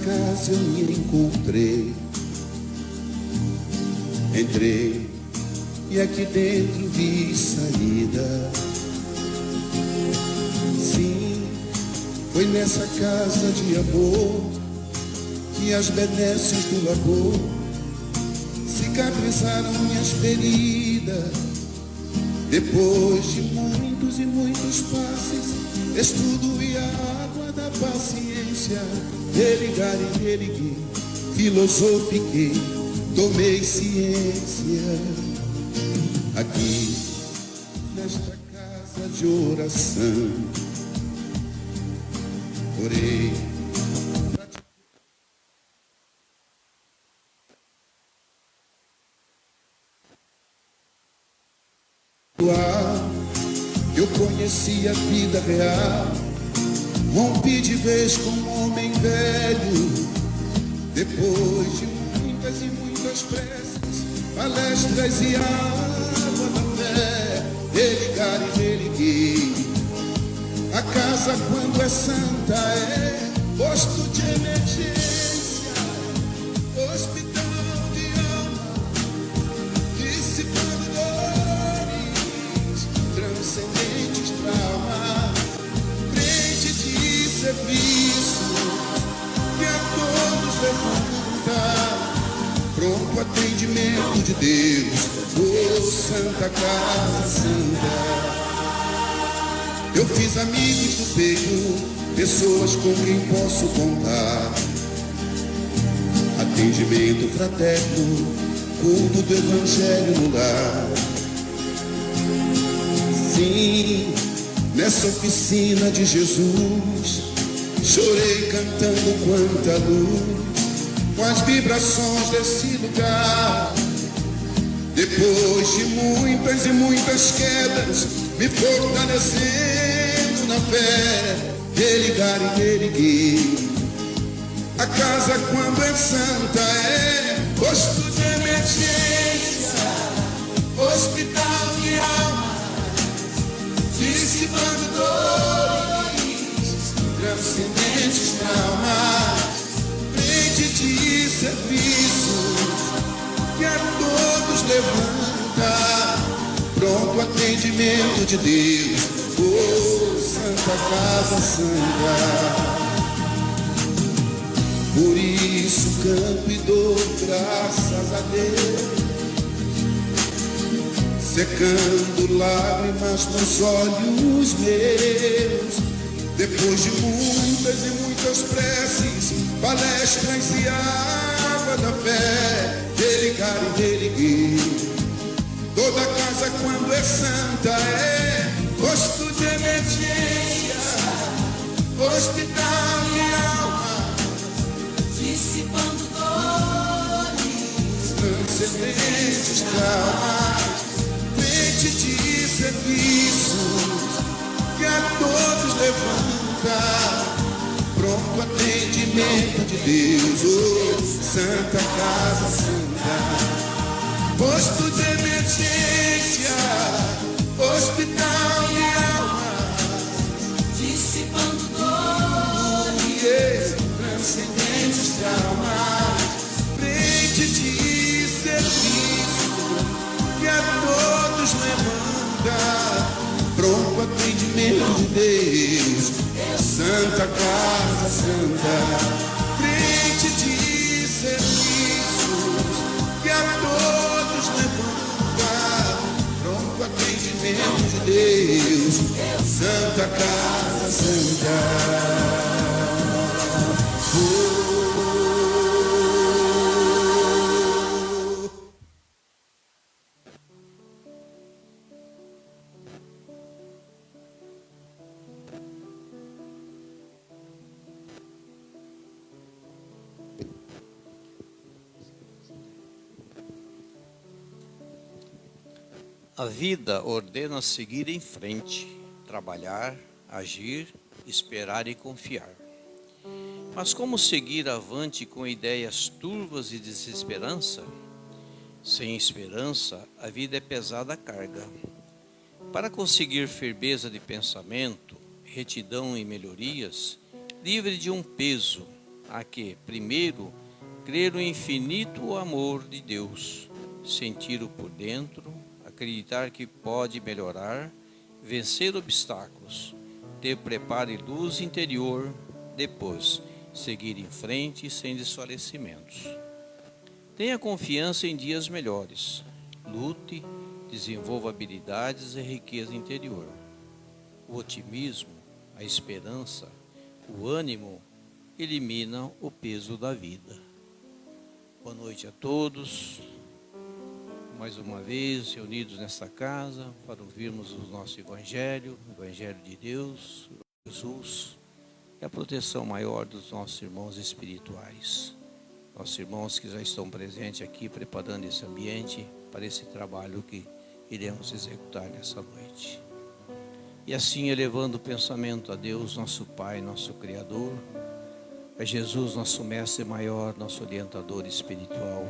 casa eu me encontrei. Entrei e aqui dentro vi saída. Sim, foi nessa casa de amor que as benesses do labor cicatrizaram minhas feridas. Depois de muitos e muitos passes, estudo e a água da paciência, religar e religuei, filosofiquei, tomei ciência. Aqui, nesta casa de oração, orei. Eu conheci a vida real, rompi de vez com um homem velho. Depois de muitas e muitas preces, palestras e água da fé, religar e religuei. A casa quando é santa é posto de emergência, hospital de alma, dissipando dores, transcendentes traumas, frente de serviço que a todos levanta, pronto atendimento de Deus, oh Santa Casa Santa. Eu fiz amigos do peito, pessoas com quem posso contar, atendimento fraterno, culto do Evangelho no lar. Sim, nessa oficina de Jesus, chorei cantando quanta luz, com as vibrações desse lugar. Depois de muitas e muitas quedas, me fortalecendo na fé, religar e reerguer. A casa quando é santa é posto de emergência, hospital de almas, dissipando dores, transcendentes traumas, frente de serviços que a todos levanta, pronto atendimento de Deus, oh Santa Casa Santa. Por isso canto e dou graças a Deus, secando lágrimas nos olhos meus. Depois de muitas e muitas preces, palestras e água da fé, religar e religuei. Toda casa quando é santa é posto de emergência, hospital de alma, dissipando dores, transcendentes traumas, frente de serviços que a todos levanta, pronto atendimento de Deus, oh Santa Casa Santa. Posto de emergência, hospital de almas, dissipando dores, transcendentes traumas, frente de serviço que a todos levanta, pronto atendimento de Deus, Santa Casa Santa. Frente de serviços que a todos levanta, pronto atendimento de Deus, Santa Casa Santa. A vida ordena seguir em frente, trabalhar, agir, esperar e confiar. Mas como seguir avante com ideias turvas e desesperança? Sem esperança, a vida é pesada carga. Para conseguir firmeza de pensamento, retidão e melhorias, livre de um peso, a que, primeiro, crer no infinito amor de Deus, sentir-o por dentro, acreditar que pode melhorar, vencer obstáculos, ter preparo e luz interior, depois, seguir em frente sem desfalecimentos. Tenha confiança em dias melhores, lute, desenvolva habilidades e riqueza interior. O otimismo, a esperança, o ânimo eliminam o peso da vida. Boa noite a todos. Mais uma vez reunidos nesta casa para ouvirmos o nosso Evangelho, o Evangelho de Deus, Jesus, e a proteção maior dos nossos irmãos espirituais. Nossos irmãos que já estão presentes aqui, preparando esse ambiente para esse trabalho que iremos executar nessa noite. E assim, elevando o pensamento a Deus, nosso Pai, nosso Criador, a Jesus, nosso Mestre maior, nosso orientador espiritual,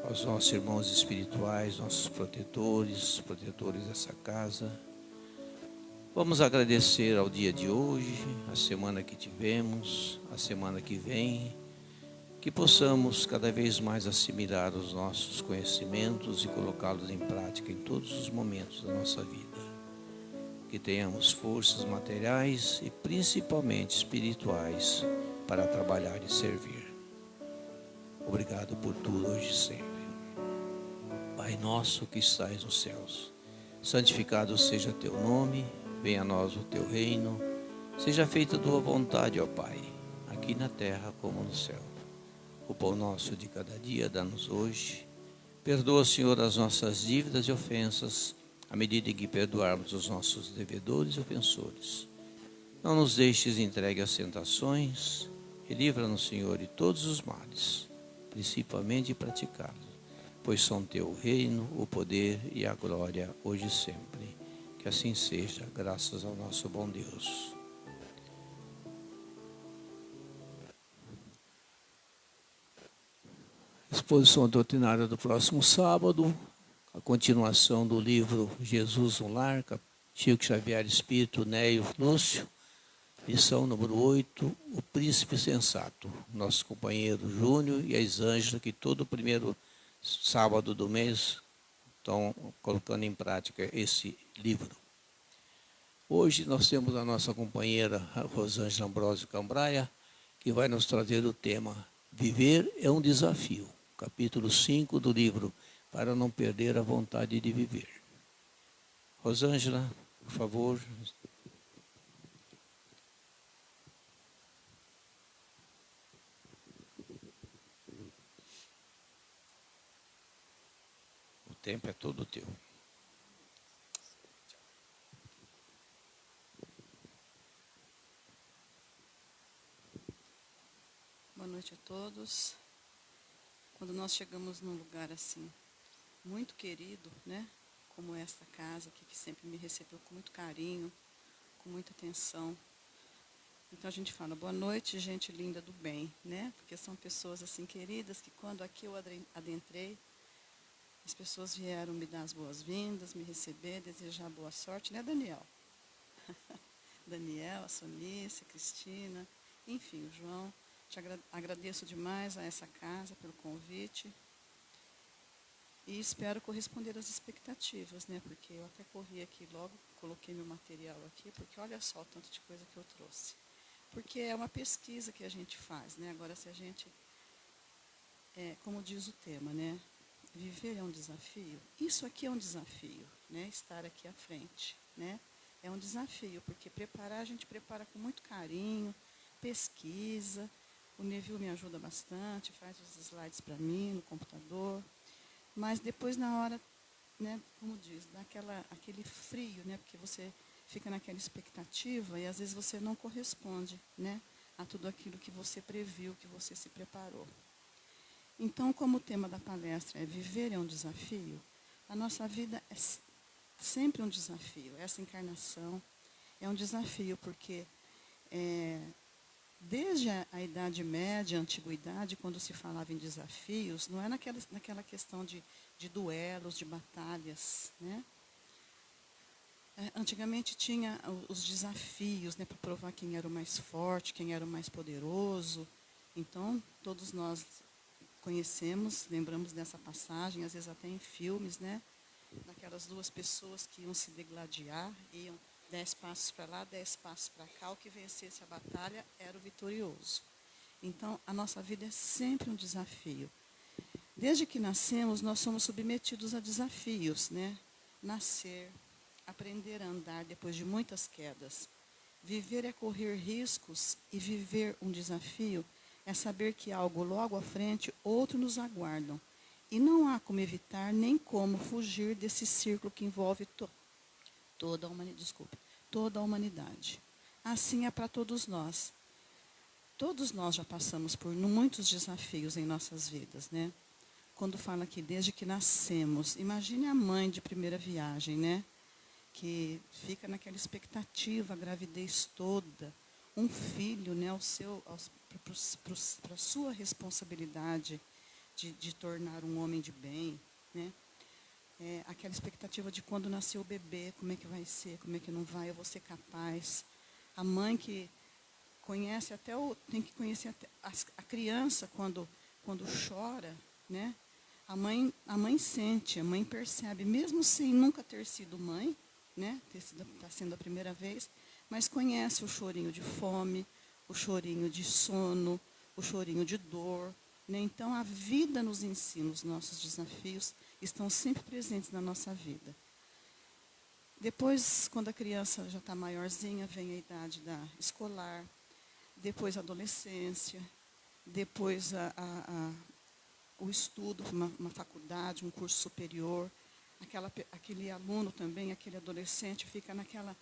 aos nossos irmãos espirituais, nossos protetores dessa casa. Vamos agradecer ao dia de hoje, a semana que tivemos, a semana que vem, que possamos cada vez mais assimilar os nossos conhecimentos e colocá-los em prática em todos os momentos da nossa vida. Que tenhamos forças materiais e principalmente espirituais para trabalhar e servir. Obrigado por tudo hoje e sempre. Pai nosso que estais nos céus, santificado seja teu nome, venha a nós o teu reino, seja feita a tua vontade, ó Pai, aqui na terra como no céu. O pão nosso de cada dia dá-nos hoje. Perdoa, Senhor, as nossas dívidas e ofensas, à medida em que perdoarmos os nossos devedores e ofensores. Não nos deixes entregue às tentações, e livra-nos, Senhor, de todos os males, principalmente de praticá-los, pois são teu o reino, o poder e a glória, hoje e sempre. Que assim seja, graças ao nosso bom Deus. Exposição doutrinária do próximo sábado, a continuação do livro Jesus no Lar, Chico Xavier Espírito, Neio Lúcio, lição número 8, o Príncipe Sensato. Nosso companheiro Júnior e a Isângela, que todo primeiro sábado do mês estão colocando em prática esse livro. Hoje nós temos a nossa companheira Rosângela Ambrosio Cambraia, que vai nos trazer o tema Viver é um Desafio, capítulo 5 do livro Para Não Perder a Vontade de Viver. Rosângela, por favor. O tempo é todo teu. Boa noite a todos. Quando nós chegamos num lugar assim, muito querido, né? Como esta casa aqui, que sempre me recebeu com muito carinho, com muita atenção. Então a gente fala, boa noite, gente linda do bem, né? Porque são pessoas assim queridas que quando aqui eu adentrei, as pessoas vieram me dar as boas-vindas, me receber, desejar boa sorte, né, Daniel? Daniel, a Sonice, a Cristina, enfim, o João. Te agradeço demais a essa casa pelo convite e espero corresponder às expectativas, né? Porque eu até corri aqui logo, coloquei meu material aqui, porque olha só o tanto de coisa que eu trouxe. Porque é uma pesquisa que a gente faz, né? Agora, se a gente, como diz o tema, né? Viver é um desafio. Isso aqui é um desafio, né? Estar aqui à frente, né? É um desafio, porque preparar, a gente prepara com muito carinho, pesquisa. O Neville me ajuda bastante, faz os slides para mim no computador. Mas depois, na hora, né, como diz, dá aquele frio, né, porque você fica naquela expectativa e às vezes você não corresponde, né, a tudo aquilo que você previu, que você se preparou. Então, como o tema da palestra é Viver é um Desafio, a nossa vida é sempre um desafio. Essa encarnação é um desafio, porque desde a Idade Média, a Antiguidade, quando se falava em desafios, não é naquela questão de duelos, de batalhas, né? Antigamente tinha os desafios, né, para provar quem era o mais forte, quem era o mais poderoso, Então, todos nós conhecemos, lembramos dessa passagem, às vezes até em filmes, né? Daquelas duas pessoas que iam se degladiar, iam 10 passos para lá, 10 passos para cá, o que vencesse a batalha era o vitorioso. Então, a nossa vida é sempre um desafio. Desde que nascemos, nós somos submetidos a desafios, né? Nascer, aprender a andar depois de muitas quedas. Viver é correr riscos e viver um desafio é saber que algo logo à frente, outros nos aguardam. E não há como evitar nem como fugir desse círculo que envolve toda a humanidade. Assim é para todos nós. Todos nós já passamos por muitos desafios em nossas vidas, né? Quando fala aqui, desde que nascemos, imagine a mãe de primeira viagem, né? Que fica naquela expectativa, a gravidez toda, um filho, né? Para a sua responsabilidade de tornar um homem de bem, né? Aquela expectativa de quando nascer o bebê, como é que vai ser, como é que não vai, eu vou ser capaz. A mãe que conhece tem que conhecer até a criança quando chora, né? A mãe sente, a mãe percebe, mesmo sem nunca ter sido mãe, né? Está sendo a primeira vez, mas conhece o chorinho de fome, o chorinho de sono, o chorinho de dor, né? Então, a vida nos ensina, os nossos desafios estão sempre presentes na nossa vida. Depois, quando a criança já está maiorzinha, vem a idade da escolar, depois a adolescência, depois o estudo, uma faculdade, um curso superior. Aquele aluno também, aquele adolescente, fica naquela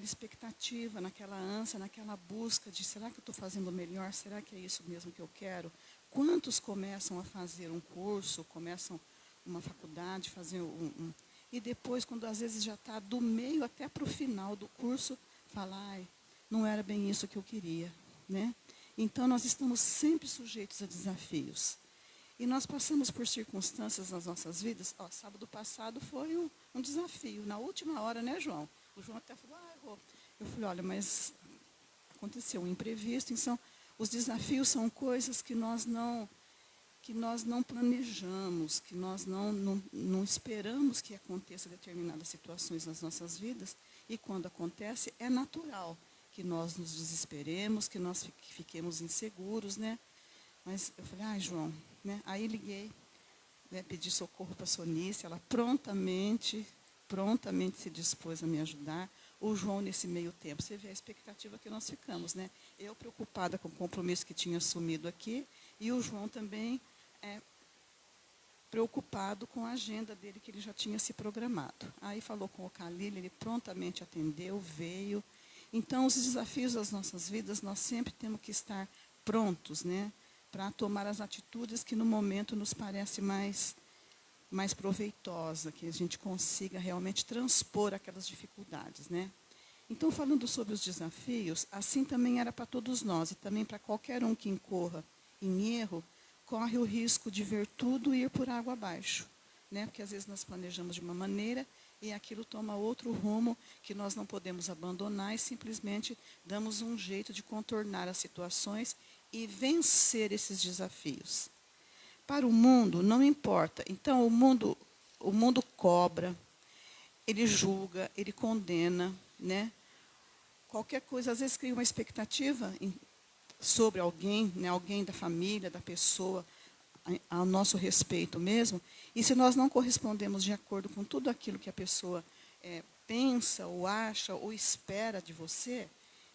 expectativa, naquela ânsia, naquela busca de será que eu estou fazendo melhor? Será que é isso mesmo que eu quero? Quantos começam a fazer um curso, começam uma faculdade, fazer e depois, quando às vezes já está do meio até para o final do curso, fala, ai, não era bem isso que eu queria, né? Então, nós estamos sempre sujeitos a desafios. E nós passamos por circunstâncias nas nossas vidas. Sábado passado foi um desafio. Na última hora, né, João? O João até falou, eu falei, olha, mas aconteceu um imprevisto. Então, os desafios são coisas que nós não planejamos, que nós não esperamos que aconteça determinadas situações nas nossas vidas. E quando acontece, é natural que nós nos desesperemos, que nós fiquemos inseguros, né? Mas eu falei, João, né? Aí liguei, né, pedi socorro para a Sonice, ela prontamente se dispôs a me ajudar. O João, nesse meio tempo, você vê a expectativa que nós ficamos, né? Eu preocupada com o compromisso que tinha assumido aqui, e o João também preocupado com a agenda dele, que ele já tinha se programado. Aí falou com o Calil, ele prontamente atendeu, veio. Então, os desafios das nossas vidas, nós sempre temos que estar prontos, né, para tomar as atitudes que no momento nos parece mais proveitosa, que a gente consiga realmente transpor aquelas dificuldades, né? Então, falando sobre os desafios, assim também era para todos nós, e também para qualquer um que incorra em erro, corre o risco de ver tudo ir por água abaixo, né? Porque às vezes nós planejamos de uma maneira e aquilo toma outro rumo que nós não podemos abandonar e simplesmente damos um jeito de contornar as situações e vencer esses desafios. Para o mundo, não importa. Então, o mundo cobra, ele julga, ele condena, né? Qualquer coisa, às vezes, cria uma expectativa sobre alguém, né? Alguém da família, da pessoa, ao nosso respeito mesmo. E se nós não correspondemos de acordo com tudo aquilo que a pessoa pensa, ou acha, ou espera de você,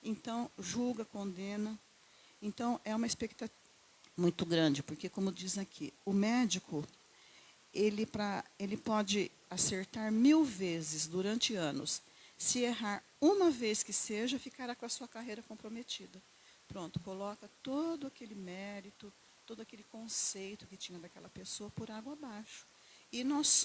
então, julga, condena. Então, é uma expectativa muito grande, porque, como diz aqui, o médico, ele pode acertar 1000 vezes durante anos. Se errar uma vez que seja, ficará com a sua carreira comprometida. Pronto, coloca todo aquele mérito, todo aquele conceito que tinha daquela pessoa por água abaixo. E nós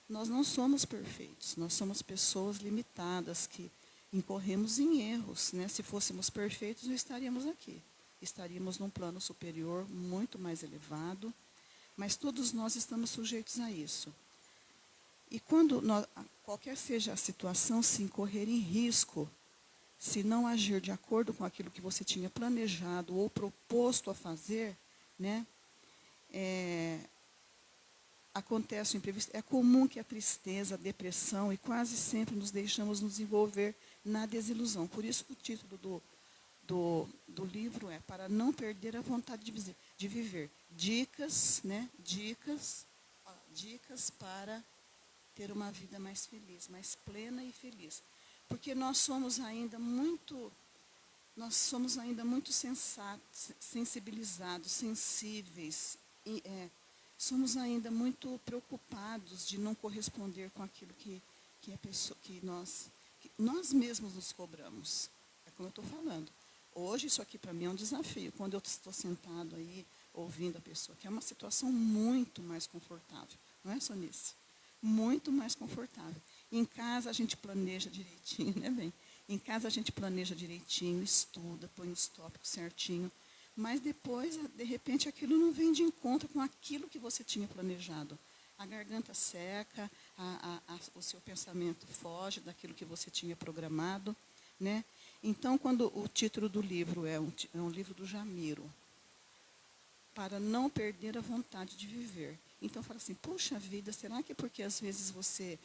não somos perfeitos, nós somos pessoas limitadas que incorremos em erros, né? Se fôssemos perfeitos, não estaríamos aqui. Estaríamos num plano superior, muito mais elevado, mas todos nós estamos sujeitos a isso. E quando qualquer seja a situação, se incorrer em risco, se não agir de acordo com aquilo que você tinha planejado ou proposto a fazer, né, acontece o imprevisto. É comum que a tristeza, a depressão, e quase sempre nos deixamos nos envolver na desilusão. Por isso que o título do livro é Para Não Perder a Vontade de Viver. Dicas, né, dicas para ter uma vida mais feliz, mais plena e feliz. Porque nós somos ainda muito sensatos, sensibilizados, sensíveis, somos ainda muito preocupados de não corresponder com aquilo que nós mesmos nos cobramos. É como eu estou falando. Hoje, isso aqui para mim é um desafio. Quando eu estou sentado aí, ouvindo a pessoa, que é uma situação muito mais confortável. Não é, Sonice? Muito mais confortável. Em casa, a gente planeja direitinho, né, bem? Em casa, a gente planeja direitinho, estuda, põe os tópicos certinho. Mas depois, de repente, aquilo não vem de encontro com aquilo que você tinha planejado. A garganta seca, o seu pensamento foge daquilo que você tinha programado, né? Então, quando o título do livro é um livro do Jamiro, Para Não Perder a Vontade de Viver. Então, fala assim, puxa vida, será que é porque às vezes você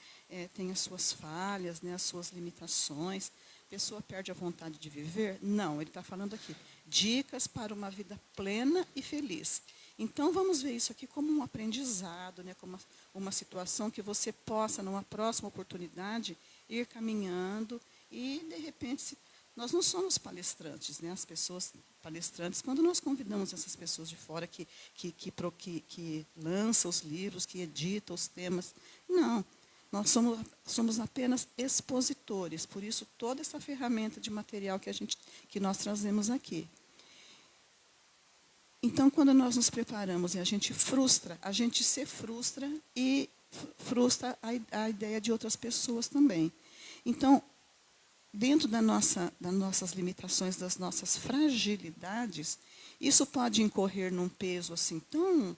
tem as suas falhas, né, as suas limitações, a pessoa perde a vontade de viver? Não, ele está falando aqui, dicas para uma vida plena e feliz. Então, vamos ver isso aqui como um aprendizado, né, como uma situação que você possa, numa próxima oportunidade, ir caminhando e, de repente, nós não somos palestrantes, né? As pessoas palestrantes, quando nós convidamos essas pessoas de fora que lançam os livros, que editam os temas, não, nós somos apenas expositores, por isso toda essa ferramenta de material que nós trazemos aqui. Então, quando nós nos preparamos e a gente se frustra e frustra a ideia de outras pessoas também. Então, dentro das nossas limitações, das nossas fragilidades, isso pode incorrer num peso assim tão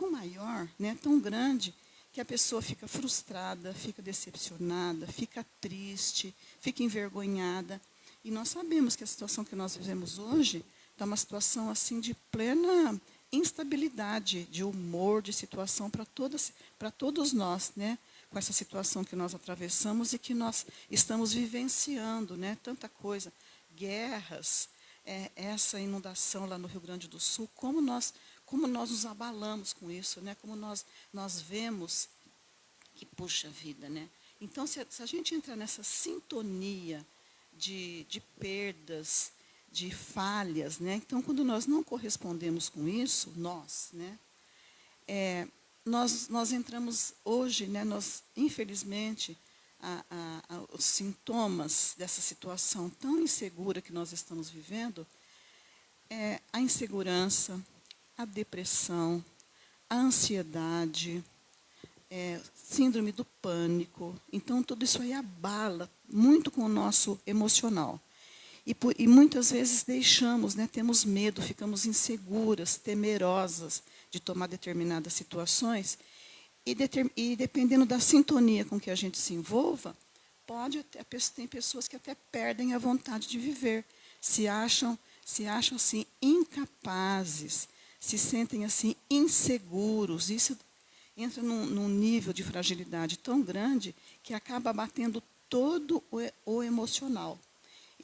maior, né, tão grande, que a pessoa fica frustrada, fica decepcionada, fica triste, fica envergonhada. E nós sabemos que a situação que nós vivemos hoje está uma situação assim de plena instabilidade, de humor, de situação para todos nós, né? Com essa situação que nós atravessamos e que nós estamos vivenciando, né? Tanta coisa, guerras, essa inundação lá no Rio Grande do Sul, como nós nos abalamos com isso, né? Como nós vemos que, puxa vida, né? Então, se a gente entrar nessa sintonia de perdas, de falhas, né? Então, quando nós não correspondemos com isso, né? Nós entramos hoje, né, infelizmente, os sintomas dessa situação tão insegura que nós estamos vivendo, a insegurança, a depressão, a ansiedade, síndrome do pânico. Então, tudo isso aí abala muito com o nosso emocional. E muitas vezes deixamos, né, temos medo, ficamos inseguras, temerosas de tomar determinadas situações. E dependendo da sintonia com que a gente se envolva, tem pessoas que até perdem a vontade de viver, se acham assim incapazes, se sentem assim inseguros. Isso entra num nível de fragilidade tão grande que acaba abatendo todo o emocional.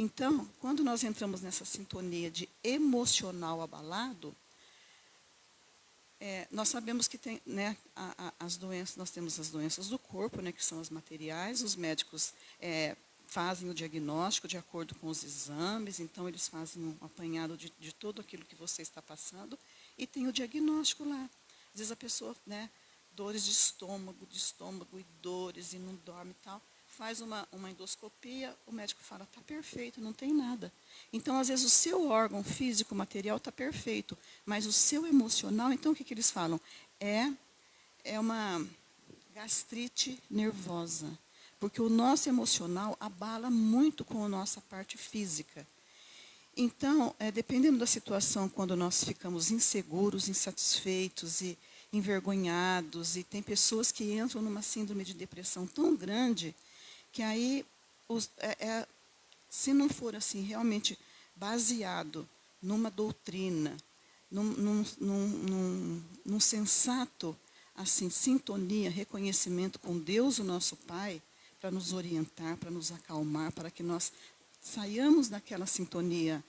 Então, quando nós entramos nessa sintonia de emocional abalado, nós sabemos que tem, né, as doenças, nós temos as doenças do corpo, né, que são as materiais, os médicos fazem o diagnóstico de acordo com os exames, então eles fazem um apanhado de tudo aquilo que você está passando, e tem o diagnóstico lá. Às vezes a pessoa, né, dores de estômago e dores, e não dorme e tal, faz uma endoscopia, o médico fala, está perfeito, não tem nada. Então, às vezes, o seu órgão físico, material, está perfeito, mas o seu emocional, então, o que eles falam? É uma gastrite nervosa, porque o nosso emocional abala muito com a nossa parte física. Então, dependendo da situação, quando nós ficamos inseguros, insatisfeitos e envergonhados, e tem pessoas que entram numa síndrome de depressão tão grande, que aí se não for assim realmente baseado numa doutrina, num sensato assim, sintonia, reconhecimento com Deus, o nosso Pai, para nos orientar, para nos acalmar, para que nós saiamos daquela sintonia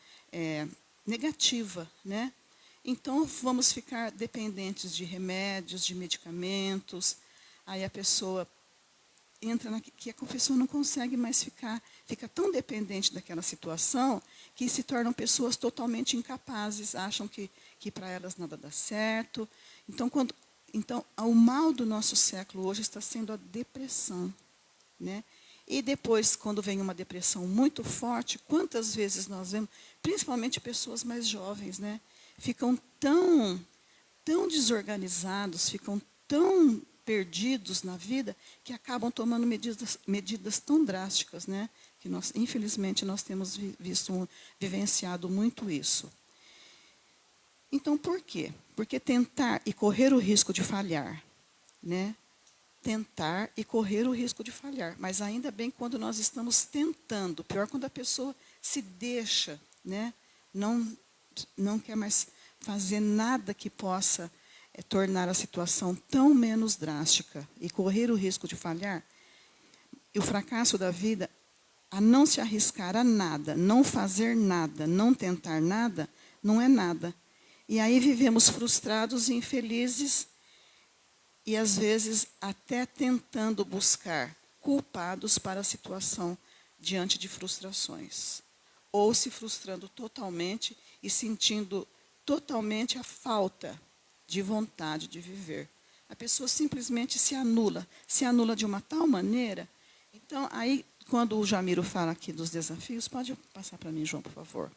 negativa, né? Então, vamos ficar dependentes de remédios, de medicamentos. Aí a pessoa entra que a pessoa não consegue mais fica tão dependente daquela situação que se tornam pessoas totalmente incapazes, acham que para elas nada dá certo. Então, o mal do nosso século hoje está sendo a depressão, né? E depois, quando vem uma depressão muito forte, quantas vezes nós vemos, principalmente pessoas mais jovens, né? Ficam tão desorganizados, ficam tão perdidos na vida, que acabam tomando medidas tão drásticas, né? Que nós, infelizmente, nós temos vivenciado muito isso. Então, por quê? Porque tentar e correr o risco de falhar, né? Tentar e correr o risco de falhar. Mas ainda bem quando nós estamos tentando. Pior quando a pessoa se deixa, né? Não quer mais fazer nada que possa tornar a situação tão menos drástica e correr o risco de falhar. E o fracasso da vida, a não se arriscar a nada, não fazer nada, não tentar nada, não é nada. E aí vivemos frustrados e infelizes, e às vezes até tentando buscar culpados para a situação diante de frustrações. Ou se frustrando totalmente e sentindo totalmente a falta de vontade de viver. A pessoa simplesmente se anula de uma tal maneira. Então, aí, quando o Jamiro fala aqui dos desafios, pode passar para mim, João, por favor.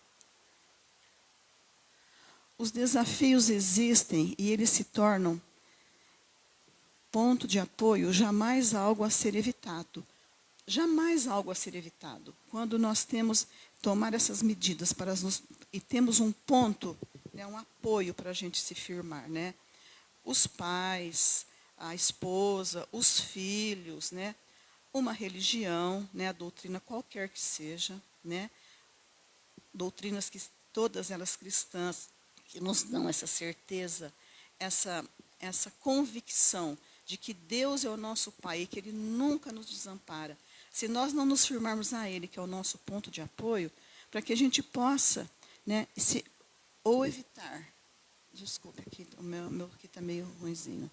Os desafios existem e eles se tornam ponto de apoio, jamais algo a ser evitado. Jamais algo a ser evitado. Quando nós temos tomar essas medidas e temos um ponto, né, um apoio para a gente se firmar, né? Os pais, a esposa, os filhos, né? Uma religião, né, a doutrina qualquer que seja, né? Doutrinas que todas elas cristãs, que nos dão essa certeza, essa convicção de que Deus é o nosso Pai e que Ele nunca nos desampara. Se nós não nos firmarmos a Ele, que é o nosso ponto de apoio, para que a gente possa, né, ou evitar. Desculpe, aqui, o meu aqui está meio ruinzinho.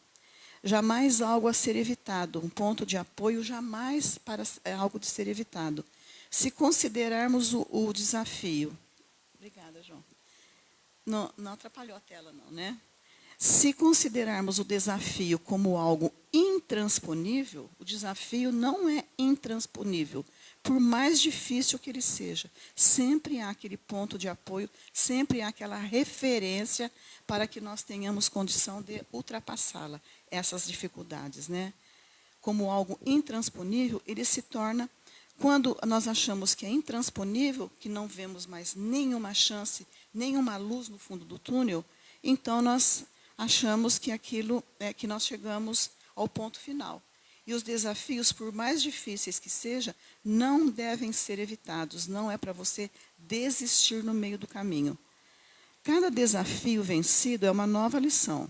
Jamais algo a ser evitado, um ponto de apoio jamais algo de ser evitado. Se considerarmos o desafio. Obrigada, João. Não atrapalhou a tela, não, né? Se considerarmos o desafio como algo intransponível, o desafio não é intransponível, por mais difícil que ele seja. Sempre há aquele ponto de apoio, sempre há aquela referência para que nós tenhamos condição de ultrapassá-la, essas dificuldades, né? Como algo intransponível, ele se torna, quando nós achamos que é intransponível, que não vemos mais nenhuma chance, nenhuma luz no fundo do túnel, então nós achamos que aquilo é que nós chegamos ao ponto final. E os desafios, por mais difíceis que sejam, não devem ser evitados. Não é para você desistir no meio do caminho. Cada desafio vencido é uma nova lição.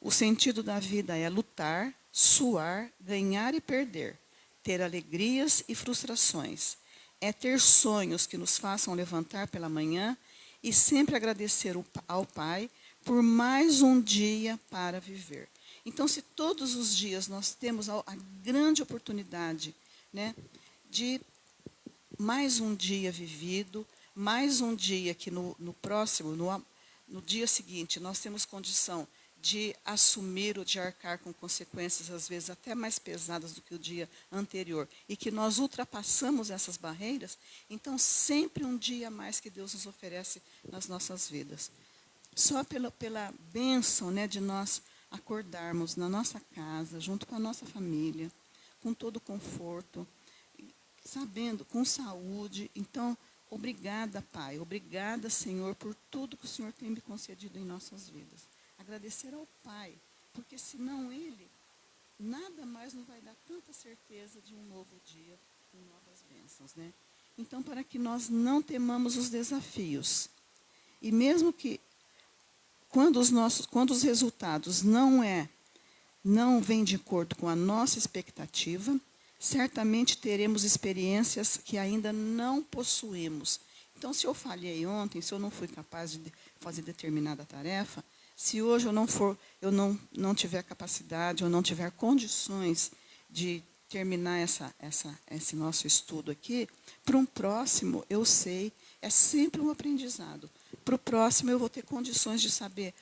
O sentido da vida é lutar, suar, ganhar e perder, ter alegrias e frustrações. É ter sonhos que nos façam levantar pela manhã e sempre agradecer ao Pai por mais um dia para viver. Então, se todos os dias nós temos a grande oportunidade, né, de mais um dia vivido, mais um dia que no dia seguinte, nós temos condição de assumir ou de arcar com consequências, às vezes, até mais pesadas do que o dia anterior, e que nós ultrapassamos essas barreiras, então, sempre um dia a mais que Deus nos oferece nas nossas vidas. Só pela bênção, né, de nós acordarmos na nossa casa, junto com a nossa família, com todo conforto, sabendo, com saúde. Então, obrigada, Pai. Obrigada, Senhor, por tudo que o Senhor tem me concedido em nossas vidas. Agradecer ao Pai, porque senão Ele, nada mais nos vai dar tanta certeza de um novo dia com novas bênçãos, né? Então, para que nós não temamos os desafios. E mesmo que, quando os resultados não vêm de acordo com a nossa expectativa, certamente teremos experiências que ainda não possuímos. Então, se eu falhei ontem, se eu não fui capaz de fazer determinada tarefa, se hoje eu não tiver capacidade, ou não tiver condições de terminar esse nosso estudo aqui, para um próximo, eu sei, é sempre um aprendizado. Para o próximo, eu vou ter condições de saber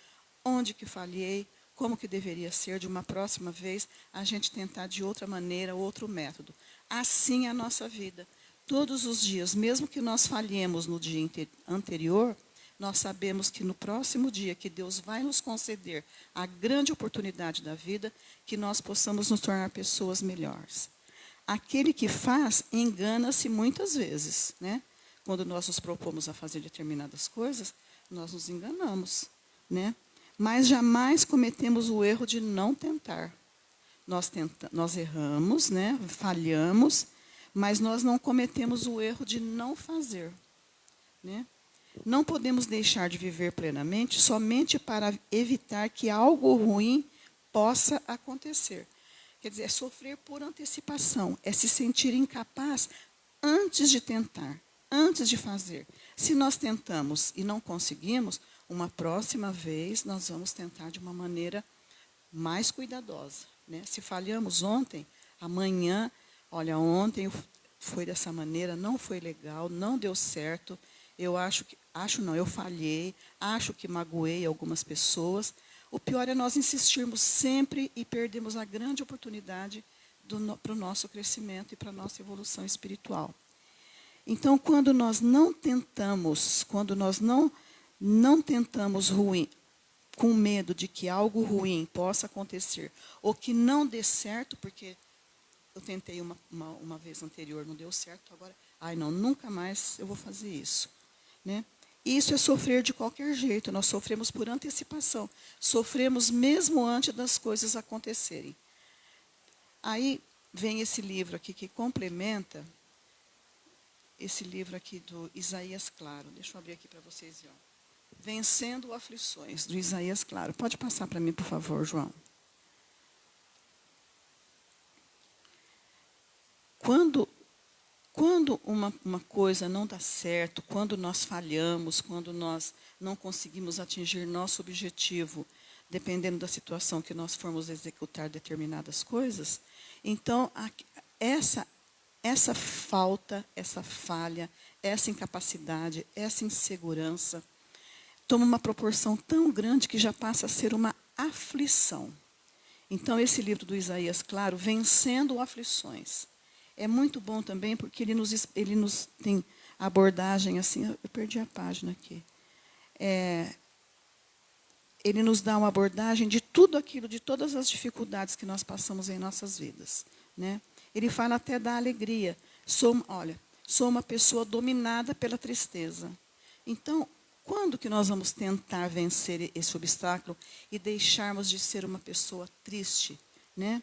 onde que falhei, como que deveria ser, de uma próxima vez, a gente tentar de outra maneira, outro método. Assim é a nossa vida. Todos os dias, mesmo que nós falhemos no dia anterior, nós sabemos que no próximo dia que Deus vai nos conceder a grande oportunidade da vida, que nós possamos nos tornar pessoas melhores. Aquele que faz, engana-se muitas vezes, né? Quando nós nos propomos a fazer determinadas coisas, nós nos enganamos, né? Mas jamais cometemos o erro de não tentar. Nós erramos, né? Falhamos, mas nós não cometemos o erro de não fazer, né? Não podemos deixar de viver plenamente somente para evitar que algo ruim possa acontecer. Quer dizer, é sofrer por antecipação, é se sentir incapaz antes de tentar, antes de fazer. Se nós tentamos e não conseguimos, uma próxima vez nós vamos tentar de uma maneira mais cuidadosa, né? Se falhamos ontem, amanhã, olha, ontem foi dessa maneira, não foi legal, não deu certo. Eu falhei, acho que magoei algumas pessoas. O pior é nós insistirmos sempre e perdemos a grande oportunidade para o nosso crescimento e para a nossa evolução espiritual. Então, quando nós não tentamos ruim, com medo de que algo ruim possa acontecer, ou que não dê certo, porque eu tentei uma vez anterior, não deu certo, agora, nunca mais eu vou fazer isso, né? Isso é sofrer de qualquer jeito, nós sofremos por antecipação, sofremos mesmo antes das coisas acontecerem. Aí vem esse livro aqui que complementa, esse livro aqui do Isaías Claro. Deixa eu abrir aqui para vocês verem. Vencendo Aflições, do Isaías Claro. Pode passar para mim, por favor, João. Quando uma coisa não dá certo, quando nós falhamos, quando nós não conseguimos atingir nosso objetivo, dependendo da situação que nós formos executar determinadas coisas, então essa falta, essa falha, essa incapacidade, essa insegurança, toma uma proporção tão grande que já passa a ser uma aflição. Então, esse livro do Isaías Claro, Vencendo Aflições, é muito bom também porque ele nos tem abordagem assim, eu perdi a página aqui. Ele nos dá uma abordagem de tudo aquilo, de todas as dificuldades que nós passamos em nossas vidas, né? Ele fala até da alegria. Sou uma pessoa dominada pela tristeza. Então, quando que nós vamos tentar vencer esse obstáculo e deixarmos de ser uma pessoa triste, né?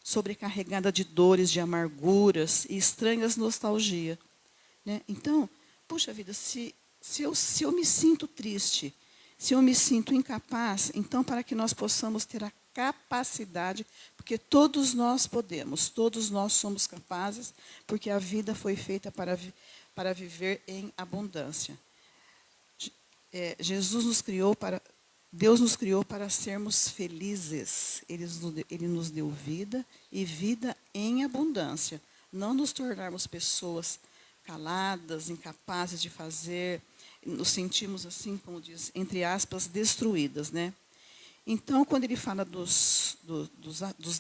Sobrecarregada de dores, de amarguras e estranhas nostalgia, né? Então, puxa vida, se eu me sinto triste, se eu me sinto incapaz, então para que nós possamos ter a capacidade, porque todos nós podemos, todos nós somos capazes, porque a vida foi feita para viver em abundância. Deus nos criou para sermos felizes. Ele nos deu vida e vida em abundância. Não nos tornarmos pessoas caladas, incapazes de fazer, nos sentimos assim, como diz, entre aspas, destruídas, né? Então, quando ele fala dos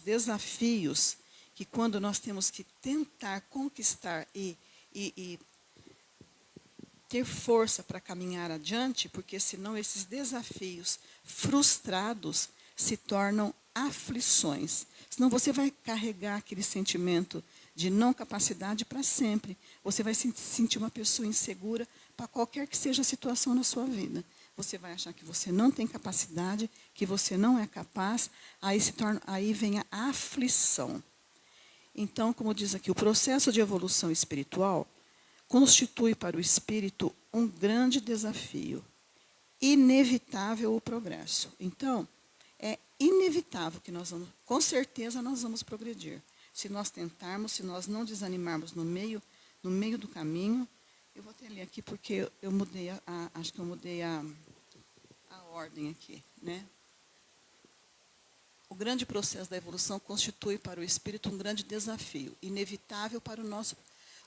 desafios, que quando nós temos que tentar conquistar e ter força para caminhar adiante, porque senão esses desafios frustrados se tornam aflições. Senão você vai carregar aquele sentimento de não capacidade para sempre. Você vai se sentir uma pessoa insegura para qualquer que seja a situação na sua vida. Você vai achar que você não tem capacidade, que você não é capaz, aí vem a aflição. Então, como diz aqui, o processo de evolução espiritual constitui para o espírito um grande desafio. Inevitável o progresso. Então, é inevitável que nós vamos, com certeza nós vamos progredir. Se nós tentarmos, se nós não desanimarmos no meio do caminho. Eu vou até ler aqui porque eu mudei acho que eu mudei a ordem aqui, né? O grande processo da evolução constitui para o espírito um grande desafio, inevitável para o nosso,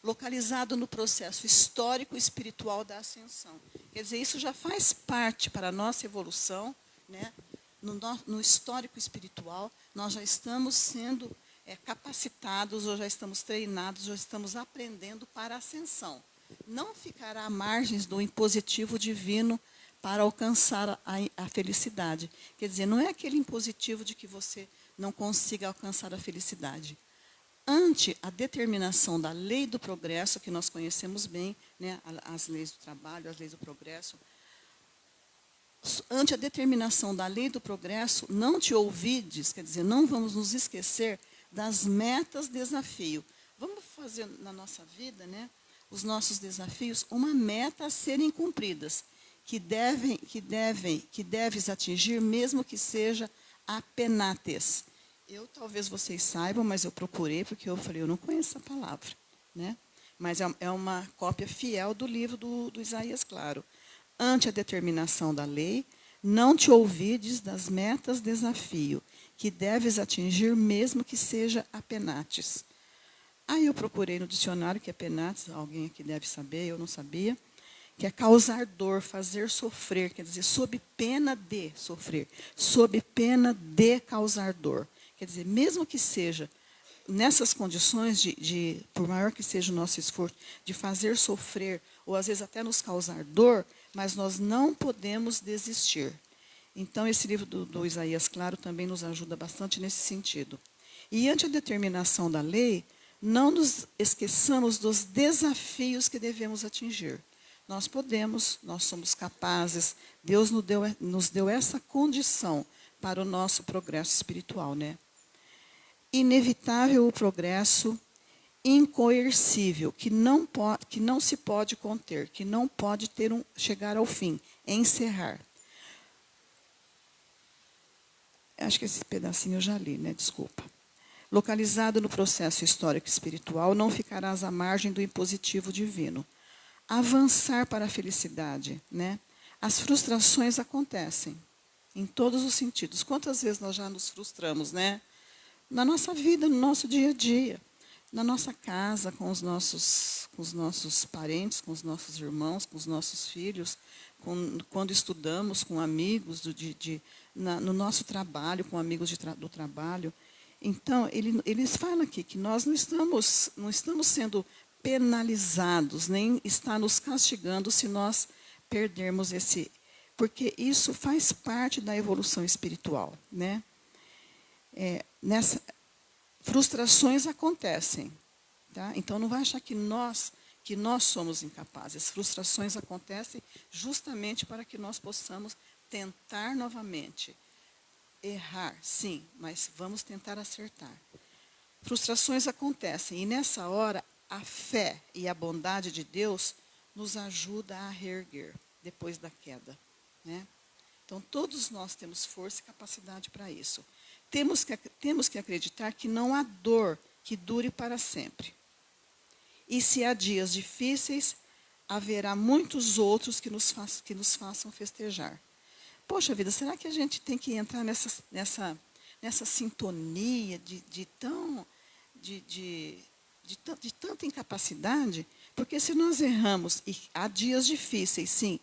localizado no processo histórico espiritual da ascensão. Quer dizer, isso já faz parte para a nossa evolução, né? No histórico espiritual, nós já estamos sendo capacitados, ou já estamos treinados, já estamos aprendendo para a ascensão. Não ficará à margem do impositivo divino para alcançar a felicidade. Quer dizer, não é aquele impositivo de que você não consiga alcançar a felicidade. Ante a determinação da lei do progresso, que nós conhecemos bem, né, as leis do trabalho, as leis do progresso, ante a determinação da lei do progresso, não te ouvides, quer dizer, não vamos nos esquecer das metas desafio. Vamos fazer na nossa vida, né, os nossos desafios, uma meta a serem cumpridas, que deves atingir, mesmo que seja a penates. Talvez vocês saibam, mas eu procurei, porque eu falei, eu não conheço essa palavra, né? Mas é uma cópia fiel do livro do Isaías Claro. Ante a determinação da lei, não te ouvides das metas desafio, que deves atingir, mesmo que seja a penates. Aí eu procurei no dicionário, que é penates, alguém aqui deve saber, eu não sabia, que é causar dor, fazer sofrer, quer dizer, sob pena de sofrer, sob pena de causar dor. Quer dizer, mesmo que seja nessas condições, por maior que seja o nosso esforço, de fazer sofrer, ou às vezes até nos causar dor, mas nós não podemos desistir. Então, esse livro do Isaías Claro também nos ajuda bastante nesse sentido. E ante a determinação da lei, não nos esqueçamos dos desafios que devemos atingir. Nós podemos, nós somos capazes, Deus nos deu essa condição para o nosso progresso espiritual, né? Inevitável o progresso, incoercível, que não se pode conter, que não pode chegar ao fim, encerrar. Acho que esse pedacinho eu já li, né? Desculpa. Localizado no processo histórico espiritual, não ficarás à margem do impositivo divino. Avançar para a felicidade, né? As frustrações acontecem em todos os sentidos. Quantas vezes nós já nos frustramos, né? Na nossa vida, no nosso dia a dia, na nossa casa, com os nossos parentes, com os nossos irmãos, com os nossos filhos, quando estudamos com amigos no nosso trabalho, com amigos do trabalho. Então, eles falam aqui que nós não estamos sendo penalizados, nem está nos castigando se nós perdermos porque isso faz parte da evolução espiritual, né? Frustrações acontecem, tá? Então não vai achar que nós somos incapazes. Frustrações acontecem justamente para que nós possamos tentar novamente. Errar, sim, mas vamos tentar acertar. Frustrações acontecem e nessa hora a fé e a bondade de Deus nos ajuda a reerguer depois da queda, né? Então todos nós temos força e capacidade para isso. Temos que acreditar que não há dor que dure para sempre. E se há dias difíceis, haverá muitos outros que nos façam festejar. Poxa vida, será que a gente tem que entrar nessa sintonia de tanta incapacidade? Porque se nós erramos, e há dias difíceis, sim,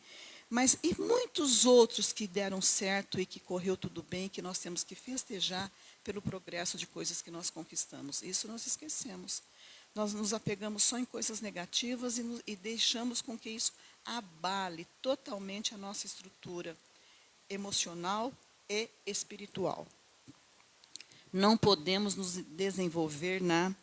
mas e muitos outros que deram certo e que correu tudo bem, que nós temos que festejar pelo progresso de coisas que nós conquistamos. Isso nós esquecemos. Nós nos apegamos só em coisas negativas e deixamos com que isso abale totalmente a nossa estrutura emocional e espiritual. Não podemos nos desenvolver na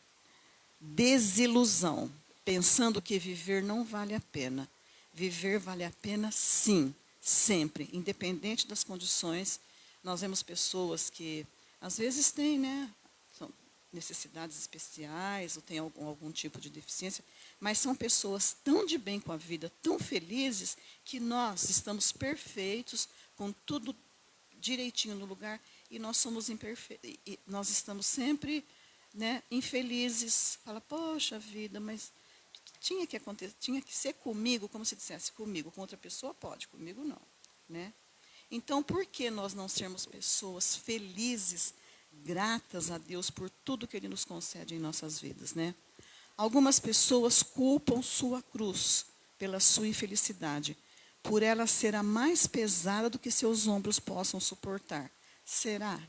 desilusão, pensando que viver não vale a pena. Viver vale a pena, sim, sempre, independente das condições. Nós vemos pessoas que, às vezes, têm, né, necessidades especiais ou têm algum tipo de deficiência, mas são pessoas tão de bem com a vida, tão felizes, que nós estamos perfeitos, com tudo direitinho no lugar, e nós somos imperfeitos, e nós estamos sempre, né, infelizes. Fala, poxa vida, mas tinha que acontecer, tinha que ser comigo, como se dissesse comigo, com outra pessoa pode, comigo não, né? Então, por que nós não sermos pessoas felizes, gratas a Deus por tudo que Ele nos concede em nossas vidas, né? Algumas pessoas culpam sua cruz pela sua infelicidade, por ela ser a mais pesada do que seus ombros possam suportar. Será?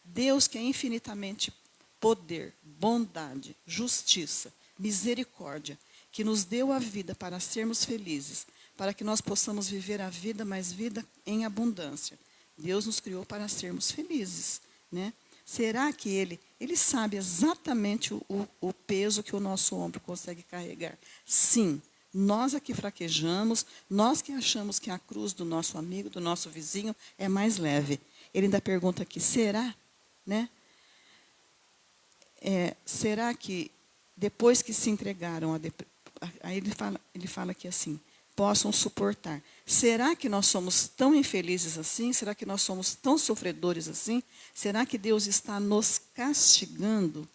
Deus, que é infinitamente poder, bondade, justiça, misericórdia, que nos deu a vida para sermos felizes, para que nós possamos viver a vida, mas vida em abundância. Deus nos criou para sermos felizes, né? Será que Ele sabe exatamente o peso que o nosso ombro consegue carregar? Sim, nós aqui fraquejamos, nós que achamos que a cruz do nosso amigo, do nosso vizinho, é mais leve. Ele ainda pergunta aqui, será? Né? Será que depois que se entregaram aí ele fala aqui assim, possam suportar. Será que nós somos tão infelizes assim? Será que nós somos tão sofredores assim? Será que Deus está nos castigando?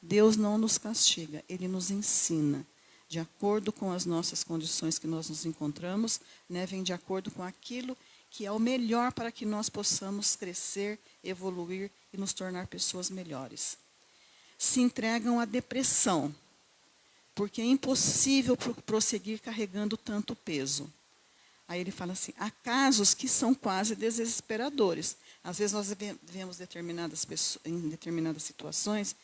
Deus não nos castiga, Ele nos ensina. De acordo com as nossas condições que nós nos encontramos, né, vem de acordo com aquilo que é o melhor para que nós possamos crescer, evoluir e nos tornar pessoas melhores. Se entregam à depressão, porque é impossível prosseguir carregando tanto peso. Aí ele fala assim, há casos que são quase desesperadores. Às vezes nós vemos em determinadas situações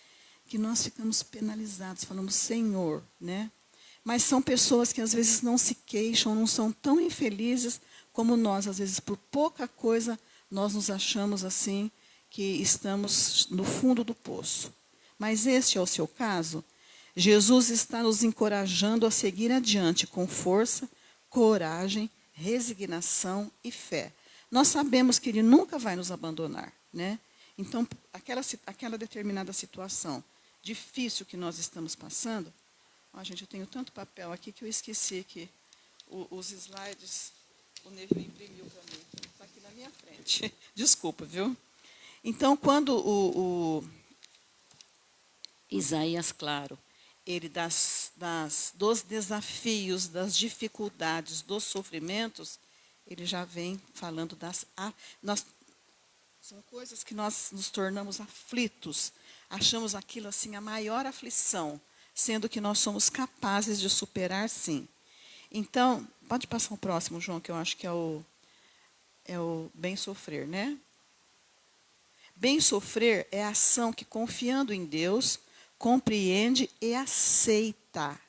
que nós ficamos penalizados, falamos, Senhor, né? Mas são pessoas que às vezes não se queixam, não são tão infelizes como nós. Às vezes, por pouca coisa, nós nos achamos assim, que estamos no fundo do poço. Mas este é o seu caso? Jesus está nos encorajando a seguir adiante com força, coragem, resignação e fé. Nós sabemos que Ele nunca vai nos abandonar, né? Então, aquela determinada situação difícil que nós estamos passando, gente, eu tenho tanto papel aqui que eu esqueci que os slides, o Neville imprimiu para mim. Está aqui na minha frente. Desculpa, viu? Então, quando o Isaías, claro, ele dos desafios, das dificuldades, dos sofrimentos, ele já vem falando são coisas que nós nos tornamos aflitos, achamos aquilo assim a maior aflição, sendo que nós somos capazes de superar, sim. Então, pode passar o próximo, João, que eu acho que é o bem sofrer, né? Bem sofrer é a ação que, confiando em Deus, compreende e aceita.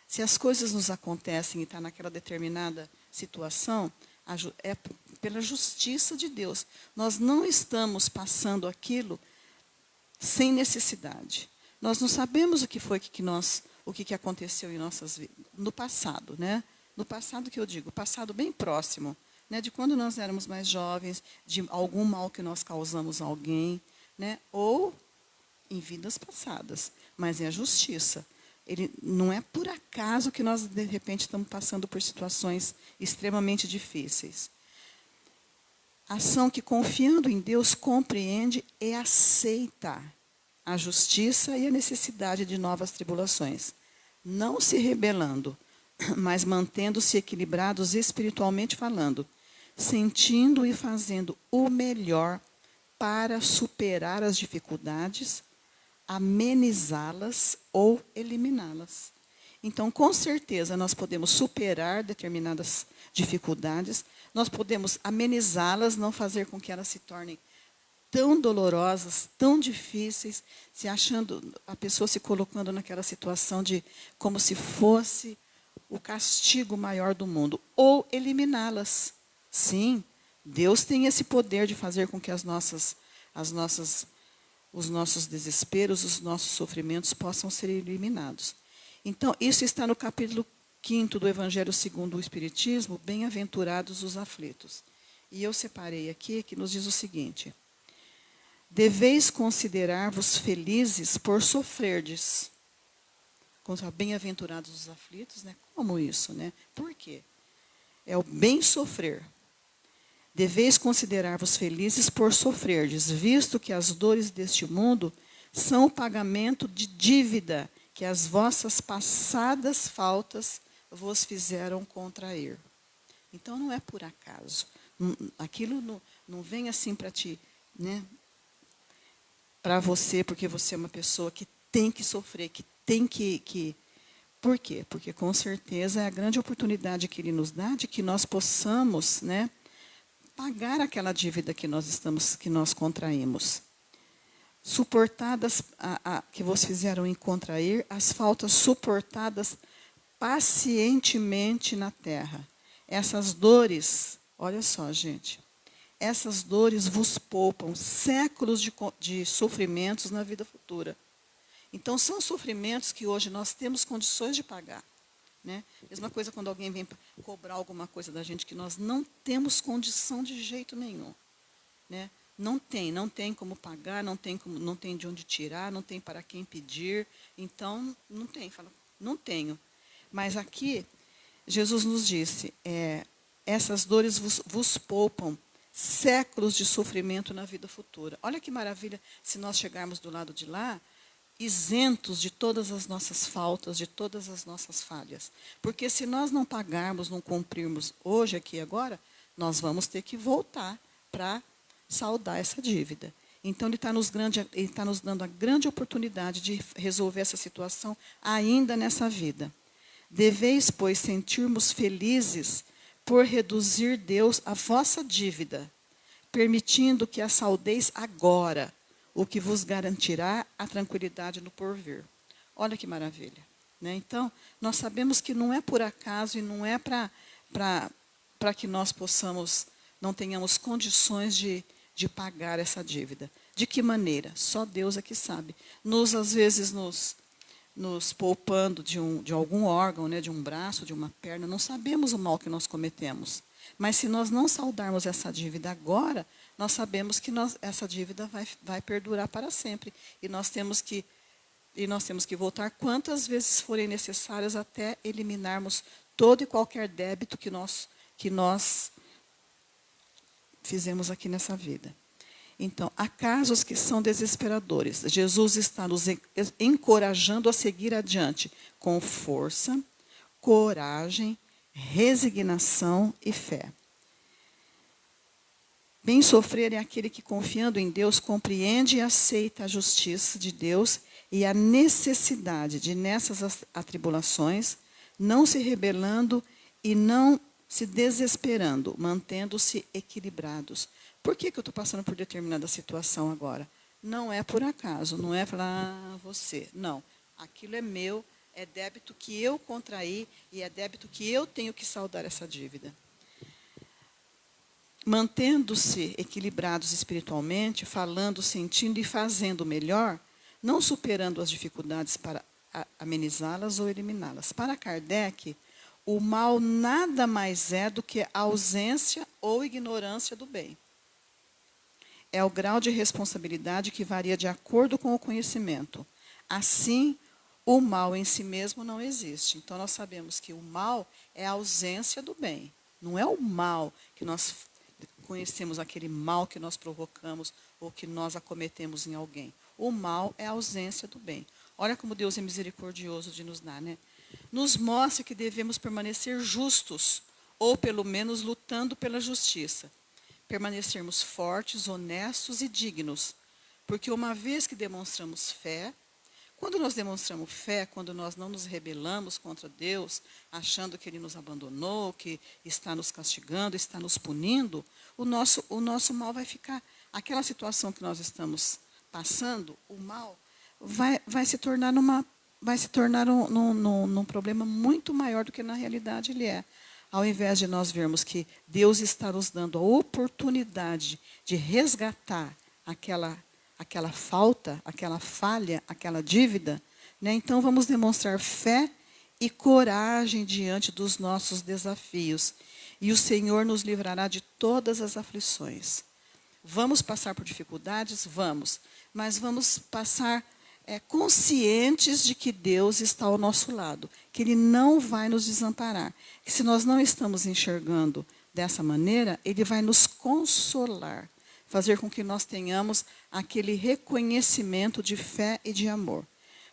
Se as coisas nos acontecem e está naquela determinada situação, é pela justiça de Deus. Nós não estamos passando aquilo sem necessidade. Nós não sabemos o que aconteceu em nossas vidas, no passado, né? No passado que eu digo, passado bem próximo, né? De quando nós éramos mais jovens, de algum mal que nós causamos a alguém, né? Ou em vidas passadas, mas é a justiça. Ele não é por acaso que nós, de repente, estamos passando por situações extremamente difíceis. Ação que, confiando em Deus, compreende e aceita a justiça e a necessidade de novas tribulações, não se rebelando, mas mantendo-se equilibrados espiritualmente falando, sentindo e fazendo o melhor para superar as dificuldades, amenizá-las ou eliminá-las. Então, com certeza, nós podemos superar determinadas dificuldades, nós podemos amenizá-las, não fazer com que elas se tornem tão dolorosas, tão difíceis, a pessoa se colocando naquela situação de como se fosse o castigo maior do mundo, ou eliminá-las. Sim, Deus tem esse poder de fazer com que os nossos desesperos, os nossos sofrimentos possam ser eliminados. Então, isso está no capítulo 5 do Evangelho segundo o Espiritismo, Bem-aventurados os aflitos. E eu separei aqui, que nos diz o seguinte: Deveis considerar-vos felizes por sofrerdes. Bem-aventurados os aflitos, né? Como isso, né? Por quê? É o bem sofrer. Deveis considerar-vos felizes por sofrerdes, visto que as dores deste mundo são o pagamento de dívida que as vossas passadas faltas vos fizeram contrair. Então, não é por acaso. Aquilo não vem assim para ti, né? Para você, porque você é uma pessoa que tem que sofrer, que tem que... Por quê? Porque, com certeza, é a grande oportunidade que Ele nos dá de que nós possamos, né, pagar aquela dívida que nós contraímos. Suportadas, que vos fizeram em contrair, as faltas suportadas pacientemente na terra. Essas dores, olha só, gente, essas dores vos poupam séculos de sofrimentos na vida futura. Então, são sofrimentos que hoje nós temos condições de pagar. Né? Mesma coisa quando alguém vem cobrar alguma coisa da gente que nós não temos condição de jeito nenhum. Né? Não tem como pagar, não tem de onde tirar, não tem para quem pedir. Então, não tem. Fala, não tenho. Mas aqui, Jesus nos disse, essas dores vos poupam séculos de sofrimento na vida futura. Olha que maravilha se nós chegarmos do lado de lá, isentos de todas as nossas faltas, de todas as nossas falhas. Porque se nós não pagarmos, não cumprirmos hoje, aqui e agora, nós vamos ter que voltar para saldar essa dívida. Então, Ele está nos dando a grande oportunidade de resolver essa situação ainda nessa vida. Deveis, pois, sentirmos felizes por reduzir Deus a vossa dívida, permitindo que a saldeis agora, o que vos garantirá a tranquilidade no porvir. Olha que maravilha. Né? Então, nós sabemos que não é por acaso e não é para que nós não tenhamos condições de pagar essa dívida. De que maneira? Só Deus é que sabe. Às vezes, nos poupando de algum órgão, né, de um braço, de uma perna, não sabemos o mal que nós cometemos. Mas se nós não saldarmos essa dívida agora, nós sabemos que essa dívida vai perdurar para sempre. E nós temos que voltar quantas vezes forem necessárias até eliminarmos todo e qualquer débito que nós fizemos aqui nessa vida. Então, há casos que são desesperadores. Jesus está nos encorajando a seguir adiante com força, coragem, resignação e fé. Bem sofrer é aquele que, confiando em Deus, compreende e aceita a justiça de Deus e a necessidade de, nessas atribulações, não se rebelando e não se desesperando, mantendo-se equilibrados. Por que eu estou passando por determinada situação agora? Não é por acaso, não é falar, você. Não, aquilo é meu, é débito que eu contraí e é débito que eu tenho que saldar essa dívida. Mantendo-se equilibrados espiritualmente, falando, sentindo e fazendo melhor, não superando as dificuldades para amenizá-las ou eliminá-las. Para Kardec, o mal nada mais é do que a ausência ou ignorância do bem. É o grau de responsabilidade que varia de acordo com o conhecimento. Assim, o mal em si mesmo não existe. Então, nós sabemos que o mal é a ausência do bem. Não é o mal que nós conhecemos, aquele mal que nós provocamos ou que nós acometemos em alguém. O mal é a ausência do bem. Olha como Deus é misericordioso de nos dar, né? Nos mostra que devemos permanecer justos, ou pelo menos lutando pela justiça. Permanecermos fortes, honestos e dignos. Porque uma vez que demonstramos fé, quando nós demonstramos fé, quando nós não nos rebelamos contra Deus, achando que Ele nos abandonou, que está nos castigando, está nos punindo, o nosso mal vai ficar. Aquela situação que nós estamos passando, o mal, vai se tornar num problema muito maior do que na realidade ele é. Ao invés de nós vermos que Deus está nos dando a oportunidade de resgatar aquela falta, aquela falha, aquela dívida, né? Então vamos demonstrar fé e coragem diante dos nossos desafios. E o Senhor nos livrará de todas as aflições. Vamos passar por dificuldades? Vamos. Mas vamos passar conscientes de que Deus está ao nosso lado, que Ele não vai nos desamparar. Que se nós não estamos enxergando dessa maneira, Ele vai nos consolar, fazer com que nós tenhamos aquele reconhecimento de fé e de amor.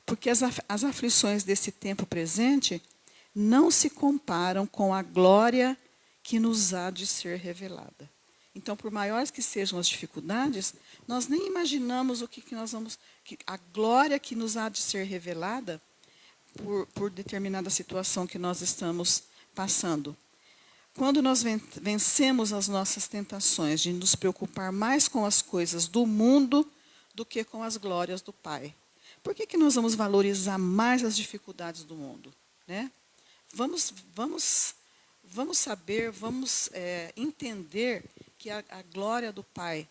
Porque as aflições desse tempo presente não se comparam com a glória que nos há de ser revelada. Então, por maiores que sejam as dificuldades, nós nem imaginamos o que nós vamos... a glória que nos há de ser revelada por determinada situação que nós estamos passando. Quando nós vencemos as nossas tentações de nos preocupar mais com as coisas do mundo do que com as glórias do Pai. Por que nós vamos valorizar mais as dificuldades do mundo? Né? Vamos saber, vamos entender que a glória do Pai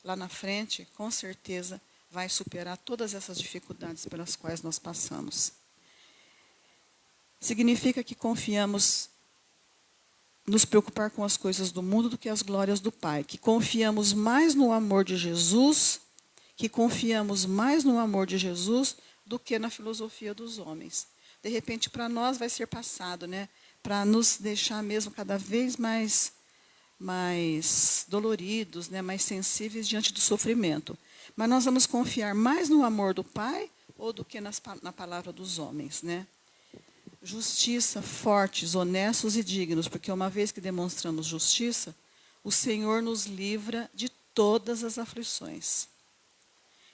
lá na frente, com certeza, vai superar todas essas dificuldades pelas quais nós passamos. Significa que confiamos nos preocupar com as coisas do mundo do que as glórias do Pai, que confiamos mais no amor de Jesus, que confiamos mais no amor de Jesus do que na filosofia dos homens. De repente, para nós vai ser passado, né? Para nos deixar mesmo cada vez mais doloridos, né? Mais sensíveis diante do sofrimento. Mas nós vamos confiar mais no amor do Pai ou do que na palavra dos homens, né? Justiça, fortes, honestos e dignos, porque uma vez que demonstramos justiça, o Senhor nos livra de todas as aflições.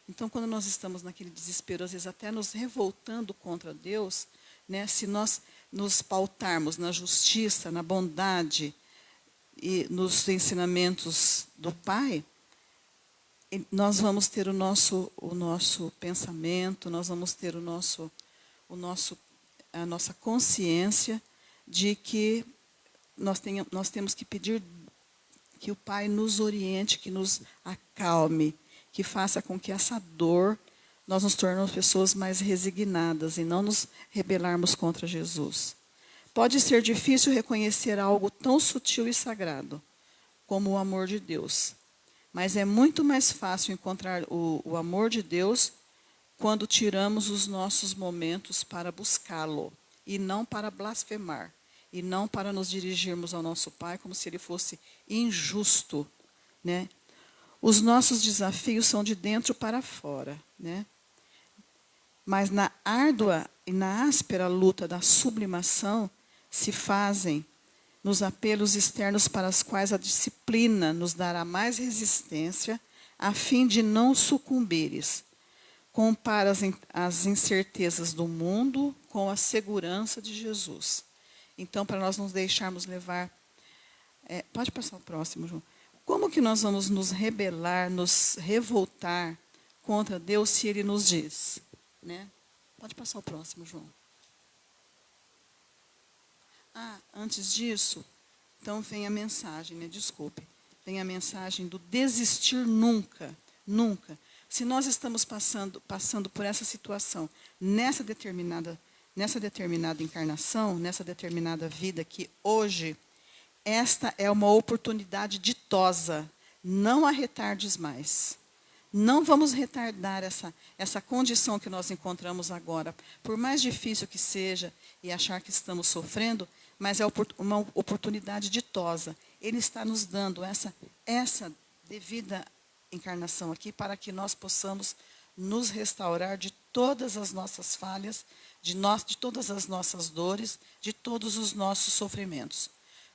Então, quando nós estamos naquele desespero, às vezes até nos revoltando contra Deus, né, se nós nos pautarmos na justiça, na bondade e nos ensinamentos do Pai, nós vamos ter o nosso pensamento, nós vamos ter a nossa consciência de que nós temos que pedir que o Pai nos oriente, que nos acalme, que faça com que essa dor, nós nos tornemos pessoas mais resignadas e não nos rebelarmos contra Jesus. Pode ser difícil reconhecer algo tão sutil e sagrado como o amor de Deus, mas é muito mais fácil encontrar o amor de Deus quando tiramos os nossos momentos para buscá-lo, e não para blasfemar, e não para nos dirigirmos ao nosso Pai como se Ele fosse injusto, né? Os nossos desafios são de dentro para fora, né? Mas na árdua e na áspera luta da sublimação se fazem nos apelos externos para os quais a disciplina nos dará mais resistência, a fim de não sucumbires. Compara as incertezas do mundo com a segurança de Jesus. Então, para nós nos deixarmos levar... pode passar o próximo, João. Como que nós vamos nos rebelar, nos revoltar contra Deus se Ele nos diz? Né? Pode passar o próximo, João. Antes disso, então vem a mensagem, né? Desculpe. Vem a mensagem do desistir nunca, nunca. Se nós estamos passando por essa situação, nessa determinada encarnação, nessa determinada vida que hoje, esta é uma oportunidade ditosa, não a retardes mais. Não vamos retardar essa condição que nós encontramos agora, por mais difícil que seja e achar que estamos sofrendo, mas é uma oportunidade ditosa. Ele está nos dando essa devida encarnação aqui para que nós possamos nos restaurar de todas as nossas falhas, de todas as nossas dores, de todos os nossos sofrimentos.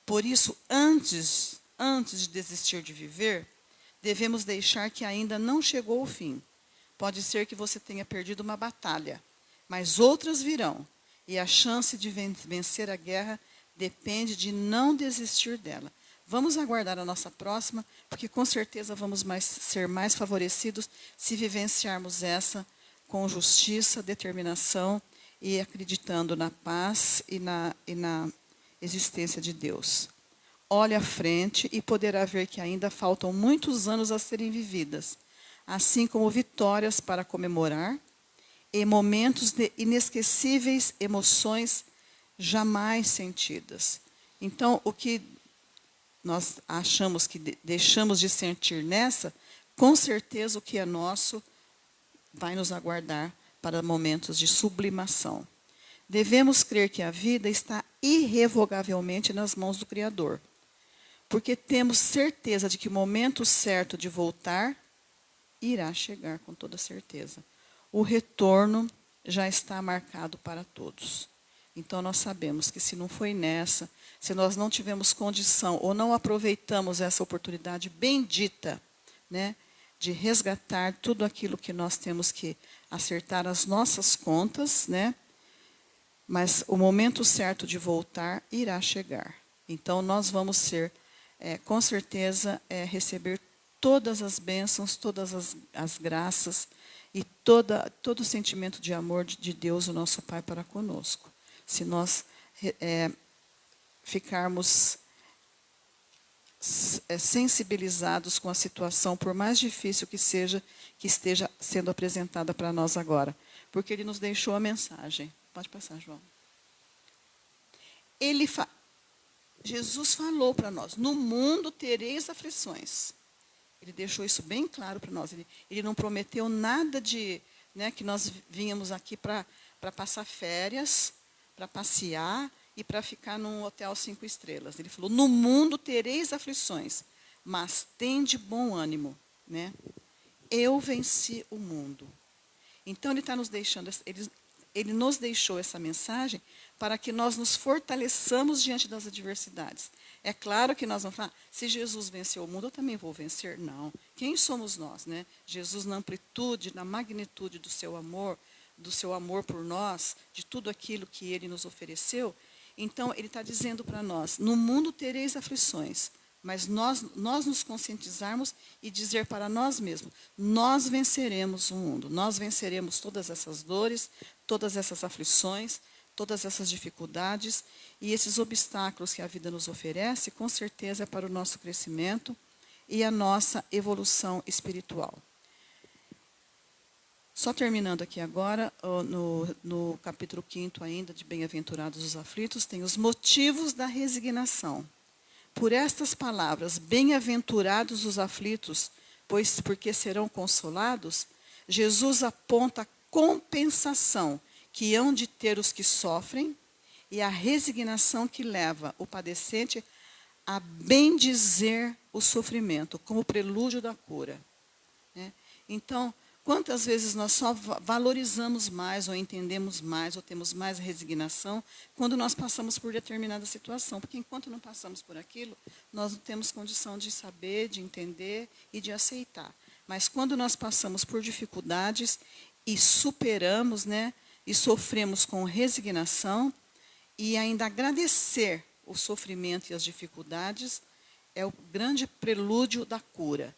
Por isso, antes de desistir de viver, devemos deixar que ainda não chegou o fim. Pode ser que você tenha perdido uma batalha, mas outras virão, e a chance de vencer a guerra depende de não desistir dela. Vamos aguardar a nossa próxima, porque com certeza vamos ser mais favorecidos se vivenciarmos essa com justiça, determinação e acreditando na paz e na existência de Deus. Olhe à frente e poderá ver que ainda faltam muitos anos a serem vividas, assim como vitórias para comemorar e momentos de inesquecíveis emoções jamais sentidas. Então, o que nós achamos que deixamos de sentir nessa, com certeza o que é nosso vai nos aguardar para momentos de sublimação. Devemos crer que a vida está irrevogavelmente nas mãos do Criador, porque temos certeza de que o momento certo de voltar irá chegar com toda certeza. O retorno já está marcado para todos. Então, nós sabemos que se não foi nessa, se nós não tivemos condição ou não aproveitamos essa oportunidade bendita, né, de resgatar tudo aquilo que nós temos que acertar as nossas contas, né, mas o momento certo de voltar irá chegar. Então, nós vamos ser, com certeza, receber todas as bênçãos, todas as graças e todo o sentimento de amor de Deus, o nosso Pai, para conosco. Se nós ficarmos sensibilizados com a situação, por mais difícil que seja, que esteja sendo apresentada para nós agora. Porque Ele nos deixou a mensagem. Pode passar, João. Jesus falou para nós, no mundo tereis aflições. Ele deixou isso bem claro para nós. Ele não prometeu nada de, né, que nós vínhamos aqui para passar férias, para passear e para ficar num hotel 5 estrelas. Ele falou, no mundo tereis aflições, mas tende bom ânimo, né? Eu venci o mundo. Então, Ele está nos deixando, Ele nos deixou essa mensagem para que nós nos fortaleçamos diante das adversidades. É claro que nós vamos falar, se Jesus venceu o mundo, eu também vou vencer? Não. Quem somos nós, né? Jesus, na amplitude, na magnitude do seu amor por nós, de tudo aquilo que Ele nos ofereceu. Então, Ele está dizendo para nós, no mundo tereis aflições, mas nós nos conscientizarmos e dizer para nós mesmos, nós venceremos o mundo, nós venceremos todas essas dores, todas essas aflições, todas essas dificuldades e esses obstáculos que a vida nos oferece, com certeza é para o nosso crescimento e a nossa evolução espiritual. Só terminando aqui agora, no capítulo 5 ainda, de Bem-aventurados os aflitos, tem os motivos da resignação. Por estas palavras, bem-aventurados os aflitos, pois porque serão consolados, Jesus aponta a compensação que hão de ter os que sofrem e a resignação que leva o padecente a bendizer o sofrimento, como prelúdio da cura. Né? Então, quantas vezes nós só valorizamos mais, ou entendemos mais, ou temos mais resignação, quando nós passamos por determinada situação. Porque enquanto não passamos por aquilo, nós não temos condição de saber, de entender e de aceitar. Mas quando nós passamos por dificuldades e superamos, né, e sofremos com resignação, e ainda agradecer o sofrimento e as dificuldades, é o grande prelúdio da cura.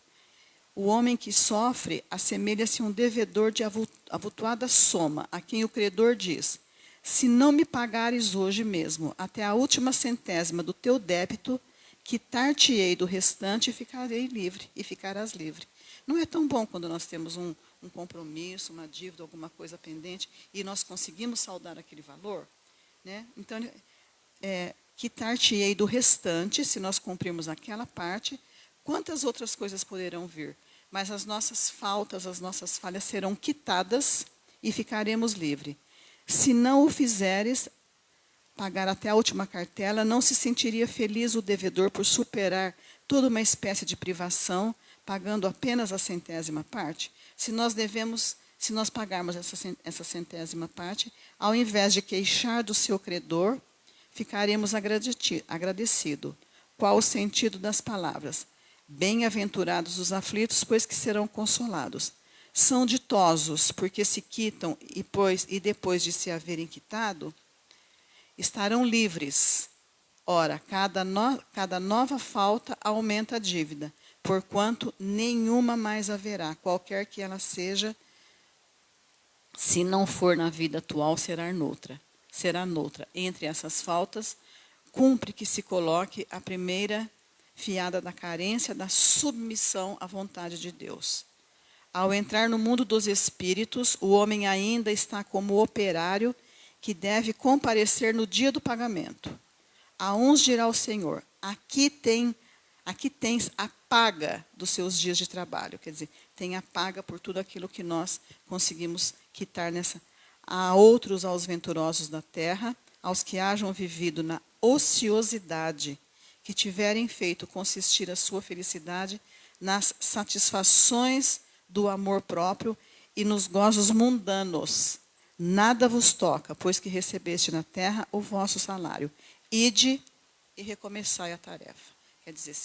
O homem que sofre assemelha-se a um devedor de avultuada soma, a quem o credor diz, se não me pagares hoje mesmo, até a última centésima do teu débito, quitar-te-ei do restante e ficarei livre, e ficarás livre. Não é tão bom quando nós temos um compromisso, uma dívida, alguma coisa pendente, e nós conseguimos saldar aquele valor? Né? Então, quitar-te-ei do restante, se nós cumprirmos aquela parte, quantas outras coisas poderão vir? Mas as nossas faltas, as nossas falhas serão quitadas e ficaremos livres. Se não o fizeres, pagar até a última cartela, não se sentiria feliz o devedor por superar toda uma espécie de privação, pagando apenas a centésima parte? Se nós pagarmos essa centésima parte, ao invés de queixar do seu credor, ficaremos agradecidos. Qual o sentido das palavras? Bem-aventurados os aflitos, pois que serão consolados. São ditosos, porque se quitam e depois de se haverem quitado, estarão livres. Ora, cada nova falta aumenta a dívida, porquanto nenhuma mais haverá, qualquer que ela seja, se não for na vida atual, será noutra. Entre essas faltas, cumpre que se coloque a primeira fiada da carência, da submissão à vontade de Deus. Ao entrar no mundo dos espíritos, o homem ainda está como operário que deve comparecer no dia do pagamento. A uns dirá o Senhor, aqui tem aqui tens a paga dos seus dias de trabalho. Quer dizer, tem a paga por tudo aquilo que nós conseguimos quitar nessa. A outros, aos venturosos da terra, aos que hajam vivido na ociosidade, que tiverem feito consistir a sua felicidade nas satisfações do amor próprio e nos gozos mundanos. Nada vos toca, pois que recebeste na terra o vosso salário. Ide e recomeçai a tarefa. Quer dizer,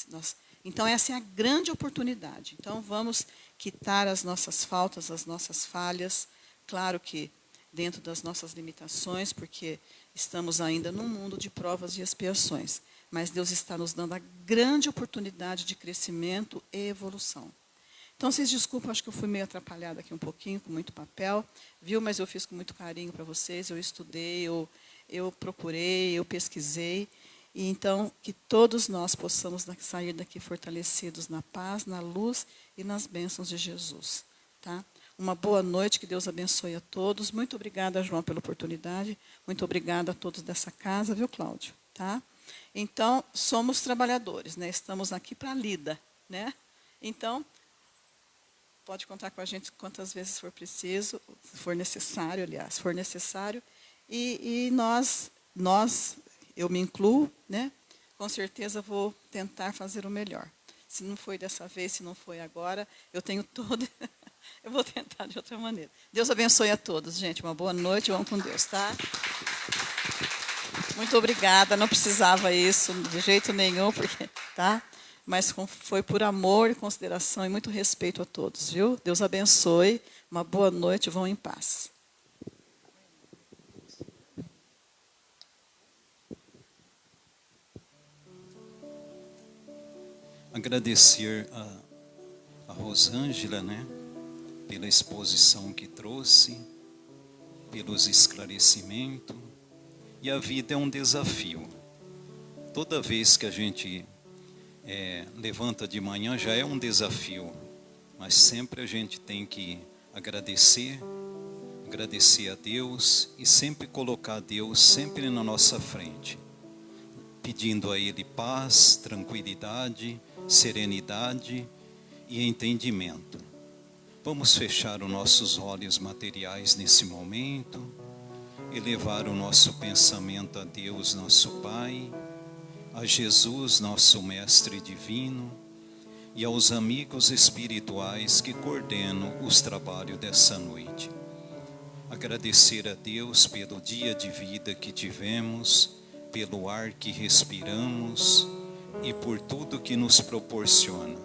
então essa é a grande oportunidade. Então vamos quitar as nossas faltas, as nossas falhas. Claro que dentro das nossas limitações, porque estamos ainda num mundo de provas e expiações. Mas Deus está nos dando a grande oportunidade de crescimento e evolução. Então, vocês desculpem, acho que eu fui meio atrapalhada aqui um pouquinho, com muito papel, viu? Mas eu fiz com muito carinho para vocês, eu estudei, eu procurei, eu pesquisei. E então, que todos nós possamos sair daqui fortalecidos na paz, na luz e nas bênçãos de Jesus. Tá? Uma boa noite, que Deus abençoe a todos. Muito obrigada, João, pela oportunidade. Muito obrigada a todos dessa casa, viu, Cláudio? Tá? Então, somos trabalhadores, né? Estamos aqui para a lida, né? Então, pode contar com a gente quantas vezes for preciso, for necessário, aliás, for necessário. E nós, eu me incluo, né? Com certeza vou tentar fazer o melhor. Se não foi dessa vez, se não foi agora, eu tenho todo... eu vou tentar de outra maneira. Deus abençoe a todos, gente. Uma boa noite, vamos com Deus, tá? Muito obrigada, não precisava isso de jeito nenhum, porque, tá? Mas foi por amor e consideração e muito respeito a todos, viu? Deus abençoe, uma boa noite, vão em paz. Agradecer a Rosângela, né, pela exposição que trouxe, pelos esclarecimentos. E a vida é um desafio. Toda vez que a gente levanta de manhã já é um desafio, mas sempre a gente tem que agradecer a Deus e sempre colocar Deus sempre na nossa frente, pedindo a Ele paz, tranquilidade, serenidade e entendimento. Vamos fechar os nossos olhos materiais nesse momento, elevar o nosso pensamento a Deus, nosso Pai, a Jesus, nosso Mestre Divino, e aos amigos espirituais que coordenam os trabalhos dessa noite. Agradecer a Deus pelo dia de vida que tivemos, pelo ar que respiramos e por tudo que nos proporciona.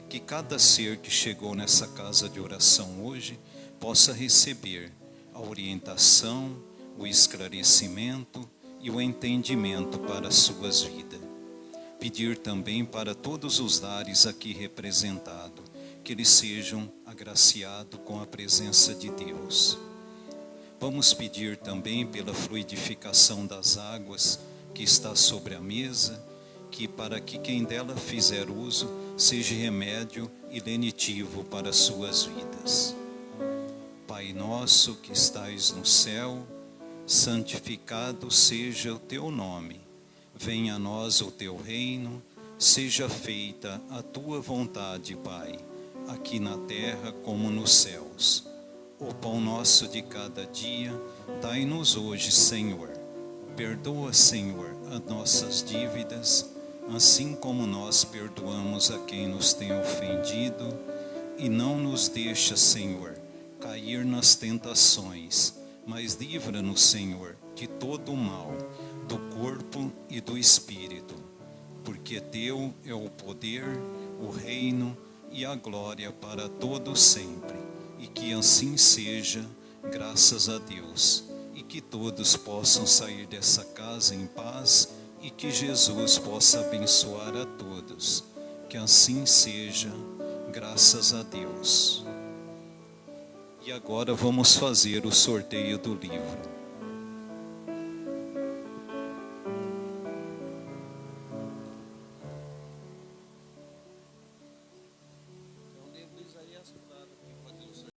Que cada ser que chegou nessa casa de oração hoje possa receber a orientação, o esclarecimento e o entendimento para as suas vidas. Pedir também para todos os lares aqui representados, que eles sejam agraciados com a presença de Deus. Vamos pedir também pela fluidificação das águas que está sobre a mesa, que para que quem dela fizer uso, seja remédio e lenitivo para as suas vidas. Pai nosso que estais no céu, santificado seja o teu nome. Venha a nós o teu reino, seja feita a tua vontade, Pai, aqui na terra como nos céus. O pão nosso de cada dia, dai-nos hoje, Senhor. Perdoa, Senhor, as nossas dívidas, assim como nós perdoamos a quem nos tem ofendido, e não nos deixa, Senhor, cair nas tentações, mas livra-nos, Senhor, de todo o mal, do corpo e do espírito, porque teu é o poder, o reino e a glória para todo sempre, e que assim seja, graças a Deus, e que todos possam sair dessa casa em paz, e que Jesus possa abençoar a todos, que assim seja, graças a Deus. E agora vamos fazer o sorteio do livro.